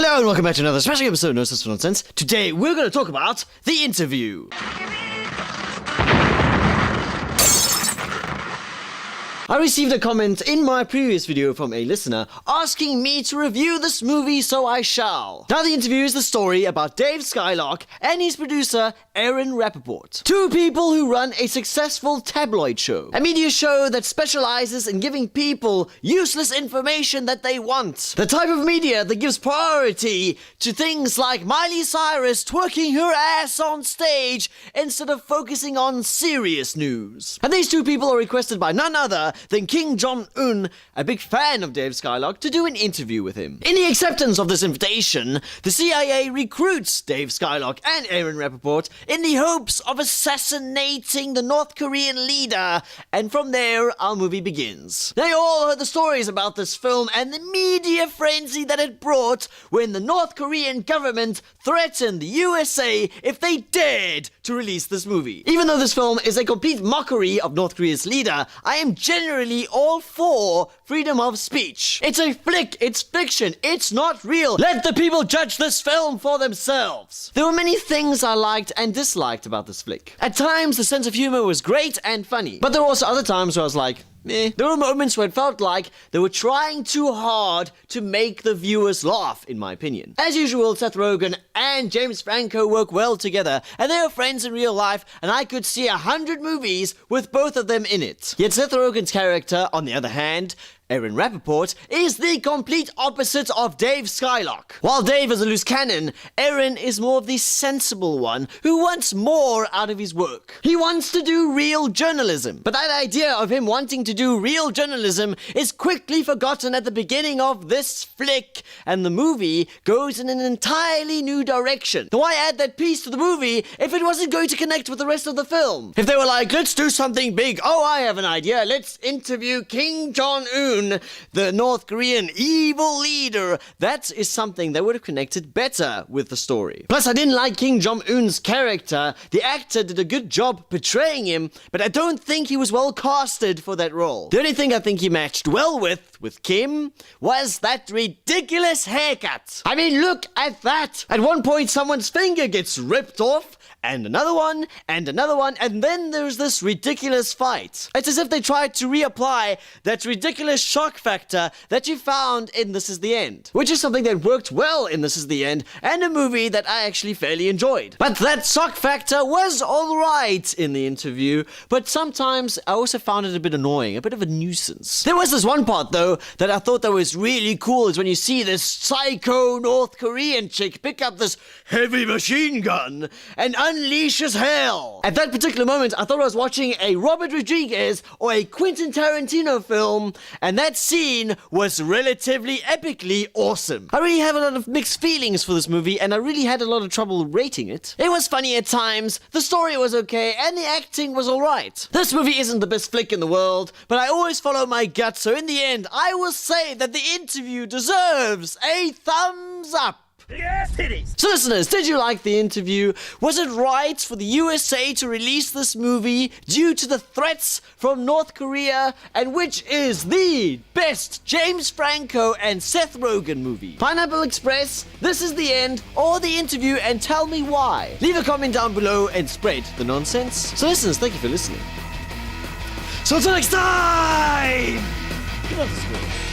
Hello and welcome back to another special episode of Nosensefornonsense. Today we're going to talk about the interview. I received a comment in my previous video from a listener asking me to review this movie, so I shall. Now the interview is the story about Dave Skylark and his producer Aaron Rapoport. Two people who run a successful tabloid show. A media show that specializes in giving people useless information that they want. The type of media that gives priority to things like Miley Cyrus twerking her ass on stage instead of focusing on serious news. And these two people are requested by none other than Kim Jong-un, a big fan of Dave Skylark, to do an interview with him. In the acceptance of this invitation, the CIA recruits Dave Skylark and Aaron Rapoport in the hopes of assassinating the North Korean leader, and from there our movie begins. They all heard the stories about this film and the media frenzy that it brought when the North Korean government threatened the USA if they dared to release this movie. Even though this film is a complete mockery of North Korea's leader, I am generally all for freedom of speech. It's a flick, it's fiction, it's not real. Let the people judge this film for themselves. There were many things I liked and disliked about this flick. At times, the sense of humor was great and funny, but there were also other times where I was like, meh. There were moments where it felt like they were trying too hard to make the viewers laugh, in my opinion. As usual, Seth Rogen and James Franco work well together, and they are friends in real life, and I could see 100 movies with both of them in it. Yet Seth Rogen's character, on the other hand, Aaron Rapoport, is the complete opposite of Dave Skylark. While Dave is a loose cannon, Aaron is more of the sensible one who wants more out of his work. He wants to do real journalism, but that idea of him wanting to do real journalism is quickly forgotten at the beginning of this flick, and the movie goes in an entirely new direction. So why add that piece to the movie if it wasn't going to connect with the rest of the film? If they were like, let's do something big, oh, I have an idea, let's interview Kim Jong-un, the North Korean evil leader, that is something that would have connected better with the story. Plus, I didn't like Kim Jong-un's character. The actor did a good job portraying him, but I don't think he was well casted for that role. The only thing I think he matched well with Kim was that ridiculous haircut. I mean, look at that. At one point, someone's finger gets ripped off, and another one, and then there's this ridiculous fight. It's as if they tried to reapply that ridiculous shock factor that you found in This Is the End, which is something that worked well in This Is the End, and a movie that I actually fairly enjoyed. But that shock factor was alright in the interview, but sometimes I also found it a bit annoying, a bit of a nuisance. There was this one part, though, that I thought that was really cool, is when you see this psycho North Korean chick pick up this heavy machine gun and unleashes hell. At that particular moment, I thought I was watching a Robert Rodriguez or a Quentin Tarantino film, and that scene was relatively epically awesome. I really have a lot of mixed feelings for this movie, and I really had a lot of trouble rating it. It was funny at times, the story was okay, and the acting was alright. This movie isn't the best flick in the world, but I always follow my gut, so in the end, I will say that the interview deserves a thumbs up. Yes, it is. So listeners, did you like the interview? Was it right for the USA to release this movie due to the threats from North Korea? And which is the best James Franco and Seth Rogen movie? Pineapple Express, This Is the End, or the interview, and tell me why. Leave a comment down below and spread the nonsense. So listeners, thank you for listening. So until next time! Get off the screen.